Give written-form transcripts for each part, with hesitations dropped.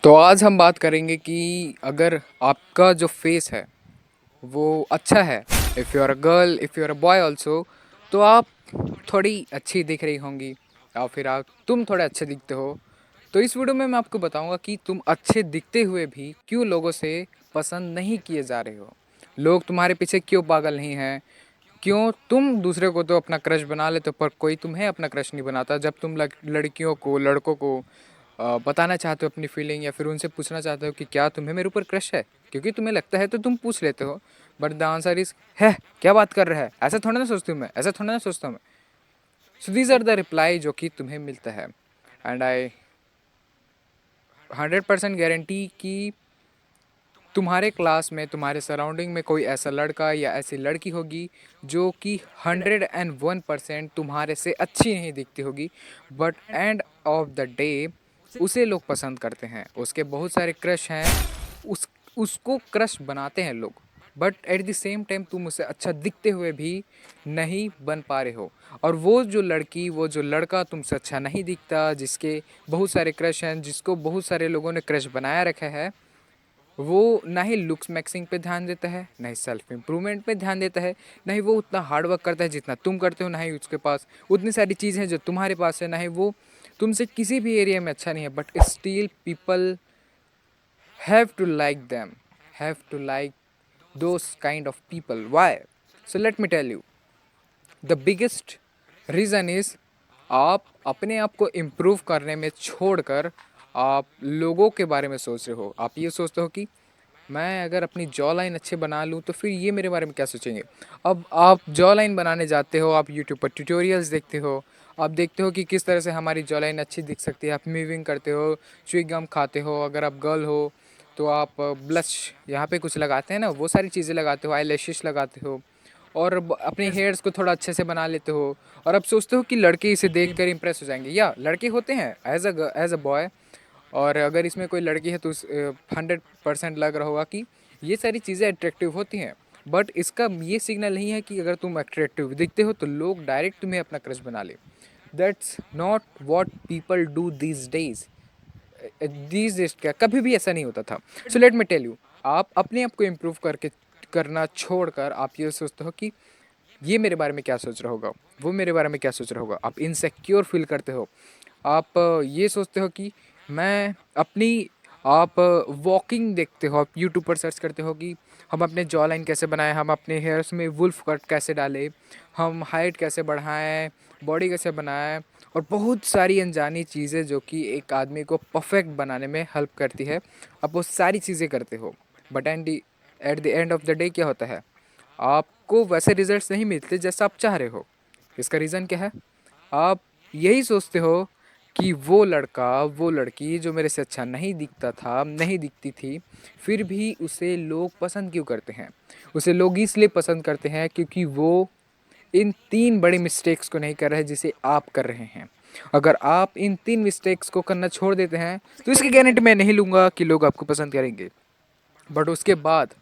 तो आज हम बात करेंगे कि अगर आपका जो फेस है वो अच्छा है, if you are a girl, if you are a boy also, तो आप थोड़ी अच्छी दिख रही होंगी या फिर आप तुम थोड़े अच्छे दिखते हो। तो इस वीडियो में मैं आपको बताऊंगा कि तुम अच्छे दिखते हुए भी क्यों लोगों से पसंद नहीं किए जा रहे हो, लोग तुम्हारे पीछे क्यों पागल नहीं हैं, क्यों तुम दूसरे को तो अपना क्रश बना लेते हो पर कोई तुम्हें अपना क्रश नहीं बनाता। जब तुम लड़कियों को लड़कों को बताना चाहते हो अपनी फीलिंग या फिर उनसे पूछना चाहते हो कि क्या तुम्हें मेरे ऊपर क्रश है, क्योंकि तुम्हें लगता है तो तुम पूछ लेते हो, बट द आंसर इज है क्या बात कर रहा है, ऐसा थोड़ा ना सोचती हूँ मैं, ऐसा थोड़ा ना सोचता हूँ मैं। So these are the reply जो कि तुम्हें मिलता है। एंड आई 100% गारंटी कि तुम्हारे क्लास में, तुम्हारे सराउंडिंग में कोई ऐसा लड़का या ऐसी लड़की होगी जो कि 101% तुम्हारे से अच्छी नहीं दिखती होगी, but end of the day उसे लोग पसंद करते हैं, उसके बहुत सारे क्रश हैं, उस उसको क्रश बनाते हैं लोग। But at the same time तुम उसे अच्छा दिखते हुए भी नहीं बन पा रहे हो, और वो जो लड़की, वो जो लड़का तुमसे अच्छा नहीं दिखता, जिसके बहुत सारे क्रश हैं, जिसको बहुत सारे लोगों ने क्रश बनाया रखा है, वो ना ही लुक्स मैक्सिंग पे ध्यान देता है, ना ही सेल्फ इम्प्रूवमेंट पे ध्यान देता है, ना ही वो उतना हार्ड वर्क करता है जितना तुम करते हो, ना ही उसके पास उतनी सारी चीज़ें हैं जो तुम्हारे पास है, ना ही वो तुमसे किसी भी एरिया में अच्छा नहीं है, but still people have to like them, have to like those kind of people. Why? So let me tell you, the biggest reason is आप अपने आप को इम्प्रूव करने में छोड़कर आप लोगों के बारे में सोच रहे हो। आप ये सोचते हो कि मैं अगर अपनी जॉ लाइन अच्छे बना लूँ तो फिर ये मेरे बारे में क्या सोचेंगे। अब आप जॉ लाइन बनाने जाते हो, आप यूट्यूब पर ट्यूटोरियल्स देखते हो, आप देखते हो कि किस तरह से हमारी जॉ लाइन अच्छी दिख सकती है, आप मूविंग करते हो, च्युइंग गम खाते हो, अगर आप गर्ल हो तो आप ब्लश यहाँ पे कुछ लगाते हैं ना, वो सारी चीज़ें लगाते हो, आई लैशेस लगाते हो, और अपने हेयर्स को थोड़ा अच्छे से बना लेते हो, और अब सोचते हो कि लड़के इसे देख कर इम्प्रेस हो जाएंगे, या लड़के होते हैं एज अ बॉय, और अगर इसमें कोई लड़की है तो 100% लग रहा होगा कि ये सारी चीज़ें अट्रैक्टिव होती हैं। बट इसका ये सिग्नल नहीं है कि अगर तुम अट्रैक्टिव दिखते हो तो लोग डायरेक्ट तुम्हें अपना क्रश बना ले। That's not what people do these days क्या कभी भी ऐसा नहीं होता था। So let me tell you, आप अपने आप को इम्प्रूव करके करना छोड़कर आप ये सोचते हो कि ये मेरे बारे में क्या सोच रहा होगा, वो मेरे बारे में क्या सोच रहा होगा, आप इनसिक्योर फील करते हो। आप ये सोचते हो कि मैं अपनी, आप वॉकिंग देखते हो, आप यूट्यूब पर सर्च करते हो कि हम अपने जॉ लाइन कैसे बनाएं, हम अपने हेयर्स में वुल्फ कट कैसे डालें, हम हाइट कैसे बढ़ाएं, बॉडी कैसे बनाएं, और बहुत सारी अनजानी चीज़ें जो कि एक आदमी को परफेक्ट बनाने में हेल्प करती है। आप वो सारी चीज़ें करते हो, but at the end of the day क्या होता है, आपको वैसे रिजल्ट्स नहीं मिलते जैसा आप चाह रहे हो। इसका रीज़न क्या है? आप यही सोचते हो कि वो लड़का, वो लड़की जो मेरे से अच्छा नहीं दिखता था, नहीं दिखती थी, फिर भी उसे लोग पसंद क्यों करते हैं? उसे लोग इसलिए पसंद करते हैं क्योंकि वो इन 3 बड़ी मिस्टेक्स को नहीं कर रहे जिसे आप कर रहे हैं। अगर आप इन 3 मिस्टेक्स को करना छोड़ देते हैं तो इसकी गारंटी मैं नहीं लूँगा कि लोग आपको पसंद करेंगे। बट उसके बाद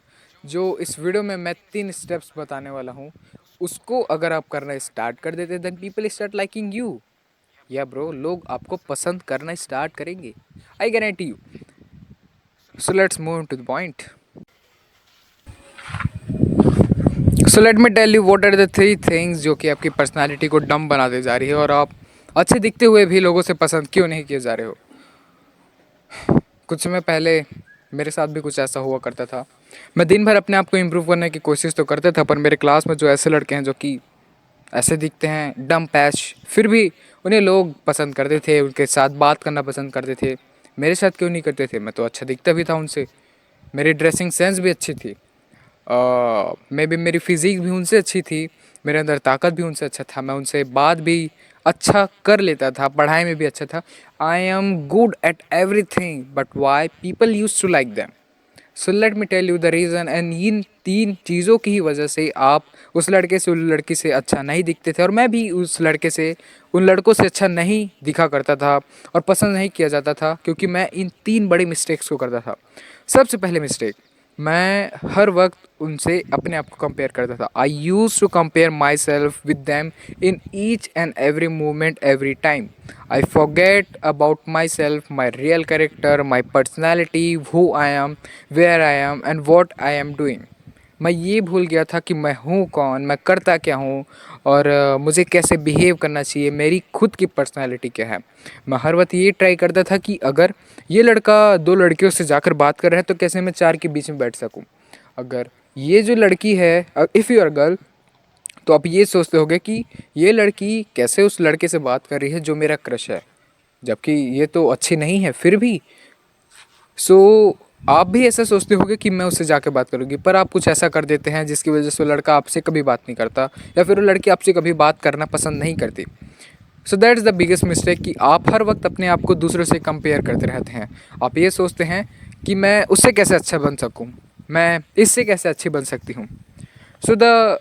जो इस वीडियो में मैं 3 स्टेप्स बताने वाला हूँ, उसको अगर आप करना स्टार्ट कर देते then people start liking you. या ब्रो, लोग आपको पसंद करना स्टार्ट करेंगे, I guarantee you. So let's move to the point. So let me tell you what are the 3 things जो कि आपकी पर्सनालिटी को डम बनाते जा रही है, और आप अच्छे दिखते हुए भी लोगों से पसंद क्यों नहीं किए जा रहे हो। कुछ समय पहले मेरे साथ भी कुछ ऐसा हुआ करता था। मैं दिन भर अपने आप को इम्प्रूव करने की कोशिश तो करता था, पर मेरे क्लास में जो ऐसे लड़के हैं जो कि ऐसे दिखते हैं डम पैश, फिर भी उन्हें लोग पसंद करते थे, उनके साथ बात करना पसंद करते थे। मेरे साथ क्यों नहीं करते थे? मैं तो अच्छा दिखता भी था उनसे, मेरी ड्रेसिंग सेंस भी अच्छी थी, मे बी मेरी फिज़ीक भी उनसे अच्छी थी, मेरे अंदर ताकत भी उनसे अच्छा था, मैं उनसे बात भी अच्छा कर लेता था, पढ़ाई में भी अच्छा था। I am good at everything, but why people use to like them. So let me tell you the reason, and in 3 चीज़ों की ही वजह से आप उस लड़के से, उस लड़की से अच्छा नहीं दिखते थे, और मैं भी उस लड़के से, उन लड़कों से अच्छा नहीं दिखा करता था और पसंद नहीं किया जाता था, क्योंकि मैं इन 3 बड़ी मिस्टेक्स को करता था। सबसे पहले मिस्टेक, मैं हर वक्त उनसे अपने आप को कंपेयर करता था। I use to compare myself with them in each and every moment every time. I forget about myself, my real character, my personality, who I am, where I am and what I am doing. मैं ये भूल गया था कि मैं हूँ कौन, मैं करता क्या हूँ, और मुझे कैसे बिहेव करना चाहिए, मेरी खुद की पर्सनैलिटी क्या है। मैं हर वक्त ये ट्राई करता था कि अगर ये लड़का दो लड़कियों से जाकर बात कर रहा है तो कैसे मैं चार के बीच में बैठ सकूँ। अगर ये जो लड़की है, इफ़ यू आर गर्ल, तो आप ये सोचते होगे कि ये लड़की कैसे उस लड़के से बात कर रही है जो मेरा क्रश है, जबकि ये तो अच्छी नहीं है फिर भी। सो आप भी ऐसा सोचते होगे कि मैं उससे जाके बात करूँगी, पर आप कुछ ऐसा कर देते हैं जिसकी वजह से वो लड़का आपसे कभी बात नहीं करता, या फिर वो लड़की आपसे कभी बात करना पसंद नहीं करती। So that is the biggest mistake कि आप हर वक्त अपने आप को दूसरों से कंपेयर करते रहते हैं। आप ये सोचते हैं कि मैं उससे कैसे अच्छा बन सकूँ, मैं इससे कैसे अच्छी बन सकती हूँ। So the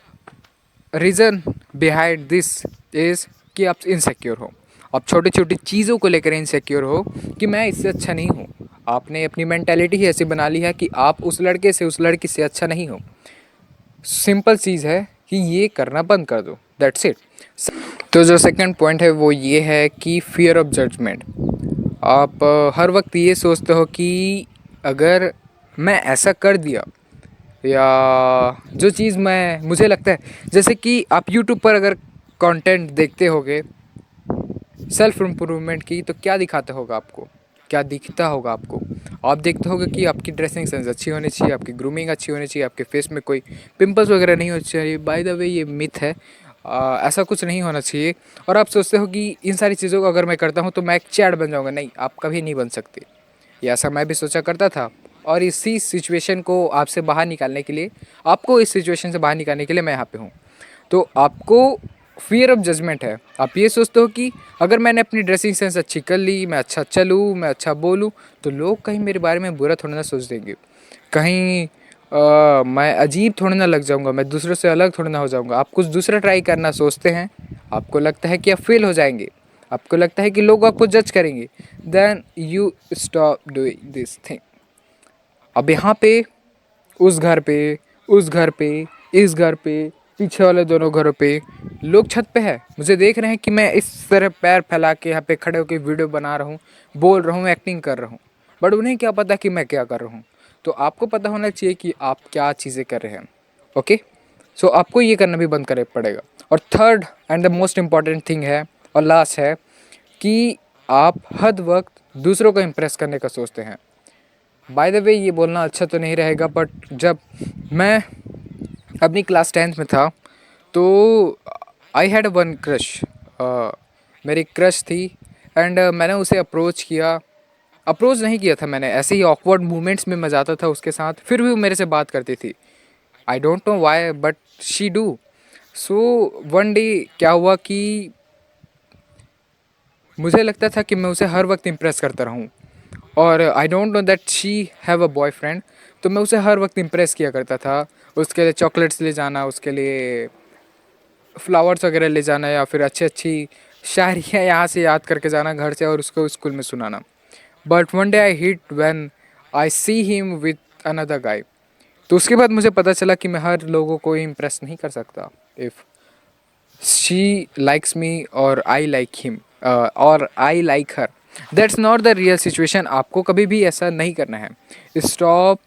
reason behind this is कि आप इनसिक्योर हो। आप छोटी छोटी चीज़ों को लेकर इनसिक्योर हो कि मैं इससे अच्छा नहीं हूँ। आपने अपनी मेंटेलिटी ही ऐसी बना ली है कि आप उस लड़के से, उस लड़की से अच्छा नहीं हो। सिंपल चीज़ है कि ये करना बंद कर दो, दैट्स इट। तो जो सेकंड पॉइंट है वो ये है कि फियर ऑफ जजमेंट। आप हर वक्त ये सोचते हो कि अगर मैं ऐसा कर दिया, या जो चीज़ मैं मुझे लगता है, जैसे कि आप यूट्यूब पर अगर कंटेंट देखते होगे सेल्फ इम्प्रूवमेंट की, तो क्या दिखाता होगा आपको, क्या दिखता होगा आपको। आप देखते होगे कि आपकी ड्रेसिंग सेंस अच्छी होनी चाहिए, आपकी ग्रूमिंग अच्छी होनी चाहिए, आपके फेस में कोई पिंपल्स वगैरह नहीं होने चाहिए। बाय द वे ये मिथ है, ऐसा कुछ नहीं होना चाहिए। और आप सोचते हो कि इन सारी चीज़ों को अगर मैं करता हूँ तो मैं एक चैट बन जाऊँगा। नहीं, आप कभी नहीं बन सकते। ये ऐसा मैं भी सोचा करता था, और इसी सिचुएशन को आपसे बाहर निकालने के लिए, आपको इस सिचुएशन से बाहर निकालने के लिए मैं यहाँ पे हूँ। तो आपको फियर ऑफ जजमेंट है। आप ये सोचते हो कि अगर मैंने अपनी ड्रेसिंग सेंस अच्छी कर ली, मैं अच्छा चलूँ, मैं अच्छा बोलूँ, तो लोग कहीं मेरे बारे में बुरा थोड़ा ना सोच देंगे, कहीं मैं अजीब थोड़ा ना लग जाऊँगा, मैं दूसरों से अलग थोड़ा ना हो जाऊँगा। आप कुछ दूसरा ट्राई करना सोचते हैं, आपको लगता है कि आप फेल हो जाएंगे, आपको लगता है कि लोग आपको जज करेंगे, then you stop doing this thing. अब यहाँ पे उस घर पे, उस घर पे, इस घर पे, पीछे वाले दोनों घरों पे लोग छत पे है, मुझे देख रहे हैं कि मैं इस तरह पैर फैला के यहाँ पे खड़े होकर वीडियो बना रहा हूँ, बोल रहा हूँ, एक्टिंग कर रहा हूँ। बट उन्हें क्या पता कि मैं क्या कर रहा हूँ। तो आपको पता होना चाहिए कि आप क्या चीज़ें कर रहे हैं। ओके, सो आपको ये करना भी बंद करना पड़ेगा। और third and the most important thing है, और लास्ट है, कि आप हर वक्त दूसरों को इम्प्रेस करने का सोचते हैं। बाय द वे ये बोलना अच्छा तो नहीं रहेगा, बट जब मैं अपनी क्लास 10th में था तो आई हैड वन क्रश, मेरी क्रश थी। एंड मैंने उसे अप्रोच किया, अप्रोच नहीं किया था मैंने, ऐसे ही ऑकवर्ड मोमेंट्स में मैं जाता था उसके साथ, फिर भी वो मेरे से बात करती थी। I don't know why but she do. So one day क्या हुआ कि मुझे लगता था कि मैं उसे हर वक्त इम्प्रेस करता रहूँ, और I don't know that she have a boyfriend. तो मैं उसे हर वक्त इम्प्रेस किया करता था, उसके लिए चॉकलेट्स ले जाना, उसके लिए फ्लावर्स वगैरह ले जाना, या फिर अच्छी अच्छी शायरियाँ यहाँ से याद करके जाना घर से और उसको स्कूल में सुनाना। But one day I hit when I see him with another guy. तो उसके बाद मुझे पता चला कि मैं हर लोगों को इम्प्रेस नहीं कर सकता। इफ़ शी लाइक्स मी और आई लाइक हिम, और I like her, that's not the real situation. आपको कभी भी ऐसा नहीं करना है। Stop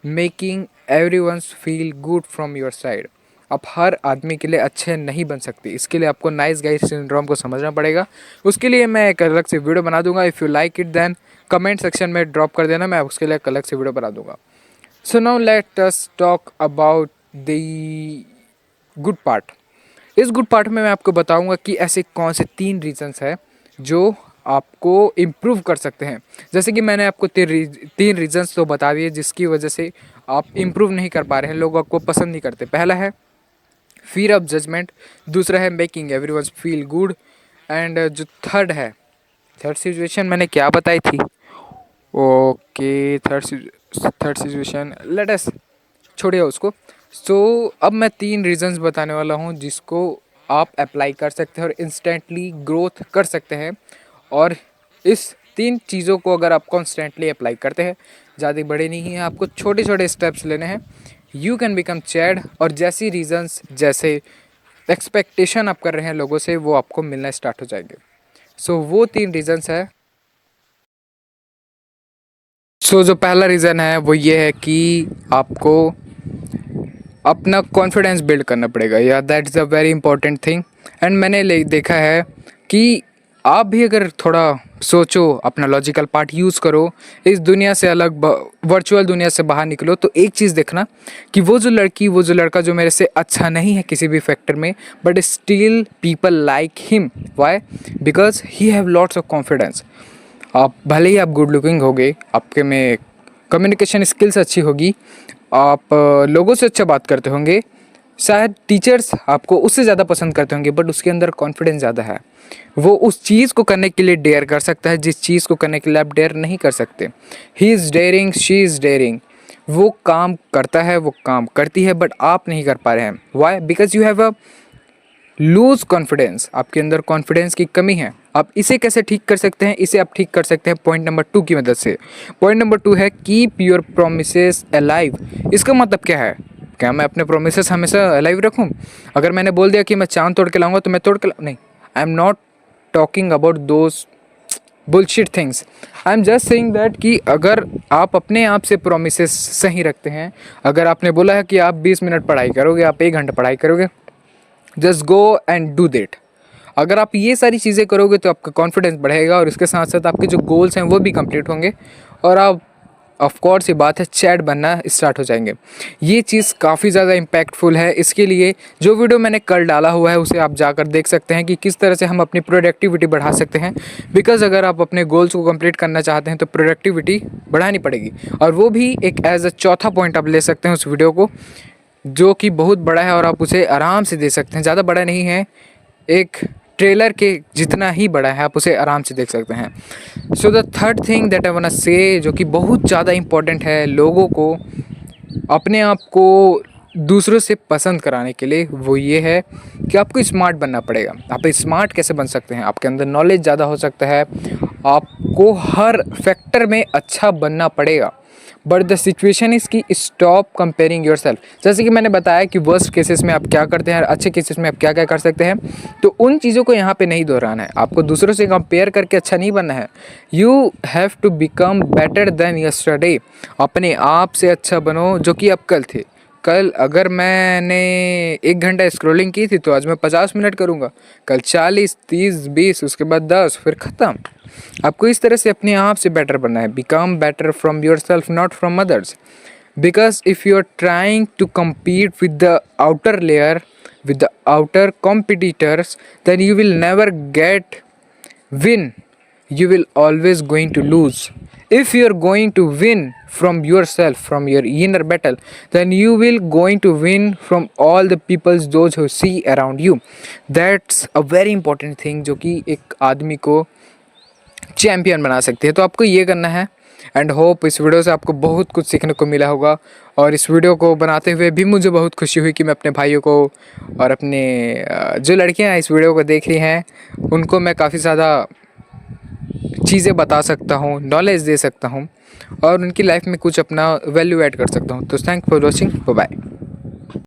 making every once feel good from your side. आप हर आदमी के लिए अच्छे नहीं बन सकते, इसके लिए आपको नाइस गाई सिंड्रोम को समझना पड़ेगा। उसके लिए मैं एक अलग से वीडियो बना दूंगा। If you like it then comment section में ड्रॉप कर देना, मैं उसके लिए एक अलग से वीडियो बना दूंगा। So now let us talk about the good part. इस गुड पार्ट में मैं आपको बताऊंगा कि ऐसे कौन से 3 रीजंस हैं जो आपको इम्प्रूव कर सकते हैं। जैसे कि मैंने आपको 3 रीजंस तो बता दिए जिसकी वजह से आप इम्प्रूव नहीं कर पा रहे हैं, लोग आपको पसंद नहीं करते। पहला है फियर ऑफ जजमेंट, दूसरा है making everyone feel good, and जो थर्ड सिचुएशन मैंने क्या बताई थी। Okay, third situation let us छोड़िए उसको। सो अब मैं 3 रीजंस बताने वाला हूँ जिसको आप अप्लाई कर सकते हैं और इंस्टेंटली ग्रोथ कर सकते हैं, और इस 3 चीज़ों को अगर आप कॉन्स्टेंटली अप्लाई करते हैं, ज़्यादा बड़े नहीं हैं, आपको छोटे छोटे स्टेप्स लेने हैं, यू कैन बिकम चैड। और जैसी रीजंस, जैसे एक्सपेक्टेशन आप कर रहे हैं लोगों से, वो आपको मिलना स्टार्ट हो जाएंगे। सो वो 3 रीजंस है। सो जो पहला रीज़न है वो ये है कि आपको अपना कॉन्फिडेंस बिल्ड करना पड़ेगा, या that is a very important thing. And मैंने देखा है कि आप भी अगर थोड़ा सोचो, अपना लॉजिकल पार्ट यूज़ करो, इस दुनिया से अलग वर्चुअल दुनिया से बाहर निकलो, तो एक चीज़ देखना कि वो जो लड़की, वो जो लड़का जो मेरे से अच्छा नहीं है किसी भी फैक्टर में, but still people like him. Why? Because he have lots of confidence. आप भले ही आप गुड लुकिंग होगे, आपके में कम्युनिकेशन स्किल्स अच्छी होगी, आप लोगों से अच्छा बात करते होंगे, शायद टीचर्स आपको उससे ज़्यादा पसंद करते होंगे, बट उसके अंदर कॉन्फिडेंस ज़्यादा है। वो उस चीज़ को करने के लिए डेयर कर सकता है जिस चीज़ को करने के लिए आप डेयर नहीं कर सकते। He is daring, she is daring. वो काम करता है, वो काम करती है, बट आप नहीं कर पा रहे हैं। Why? Because you have a loose confidence. आपके अंदर कॉन्फिडेंस की कमी है। आप इसे कैसे ठीक कर सकते हैं? इसे आप ठीक कर सकते हैं पॉइंट नंबर 2 की मदद से। पॉइंट नंबर 2 है कीप योर प्रोमिसेस अलाइव। इसका मतलब क्या है? क्या मैं अपने प्रोमिसेस हमेशा अलाइव रखूं? अगर मैंने बोल दिया कि मैं चांद तोड़ के लाऊंगा तो मैं तोड़ के नहीं, I am not talking about those bullshit things. I am just saying that कि अगर आप अपने आप से प्रोमिसेस सही रखते हैं, अगर आपने बोला है कि आप 20 मिनट पढ़ाई करोगे, आप 1 घंटा पढ़ाई करोगे, just go and do that. अगर आप ये सारी चीज़ें करोगे तो आपका कॉन्फिडेंस बढ़ेगा, और इसके साथ साथ आपके जो गोल्स हैं वो भी कंप्लीट होंगे, और आप ऑफ कोर्स ये बात है चैट बनना स्टार्ट हो जाएंगे। ये चीज़ काफ़ी ज़्यादा इम्पैक्टफुल है। इसके लिए जो वीडियो मैंने कल डाला हुआ है उसे आप जाकर देख सकते हैं कि किस तरह से हम अपनी प्रोडक्टिविटी बढ़ा सकते हैं। बिकॉज़ अगर आप अपने गोल्स को कंप्लीट करना चाहते हैं तो प्रोडक्टिविटी बढ़ानी पड़ेगी, और वो भी एक एज अ चौथा पॉइंट आप ले सकते हैं उस वीडियो को, जो कि बहुत बड़ा है और आप उसे आराम से दे सकते हैं। ज़्यादा बड़ा नहीं है, एक ट्रेलर के जितना ही बड़ा है, आप उसे आराम से देख सकते हैं। So the third thing that I want to say, जो कि बहुत ज़्यादा इंपॉर्टेंट है लोगों को अपने आप को दूसरों से पसंद कराने के लिए, वो ये है कि आपको स्मार्ट बनना पड़ेगा। आप स्मार्ट कैसे बन सकते हैं? आपके अंदर नॉलेज ज़्यादा हो सकता है, आपको हर फैक्टर में अच्छा बनना पड़ेगा, बट द सिचुएशन इज़ कि स्टॉप कंपेयरिंग योर सेल्फ। जैसे कि मैंने बताया कि वर्स्ट केसेस में आप क्या करते हैं और अच्छे केसेस में आप क्या क्या कर सकते हैं, तो उन चीज़ों को यहाँ पे नहीं दोहराना है। आपको दूसरों से कंपेयर करके अच्छा नहीं बनना है। You have to become better than yesterday. अपने आप से अच्छा बनो जो कि आप कल थे। कल अगर मैंने 1 घंटा स्क्रॉलिंग की थी तो आज मैं 50 मिनट करूँगा, कल 40, 30, 20, उसके बाद 10, फिर ख़त्म। आपको इस तरह से अपने आप से बेटर बनना है। Become better from yourself, not from others. Because if you are trying to compete with the outer layer, with the outer competitors, then you will never get win. You will always going to lose. If you are going to win from yourself, from your inner battle, then you will going to win from all the peoples, those who see around you. That's a very important thing जो कि एक आदमी को champion बना सकती है। तो आपको ये करना है। एंड होप इस वीडियो से आपको बहुत कुछ सीखने को मिला होगा, और इस वीडियो को बनाते हुए भी मुझे बहुत खुशी हुई कि मैं अपने भाइयों को और अपने जो लड़कियां इस वीडियो को देख रही हैं उनको मैं काफ़ी ज़्यादा चीज़ें बता सकता हूँ, नॉलेज दे सकता हूँ, और उनकी लाइफ में कुछ अपना वैल्यू ऐड कर सकता हूँ। तो thank for watching, bye bye.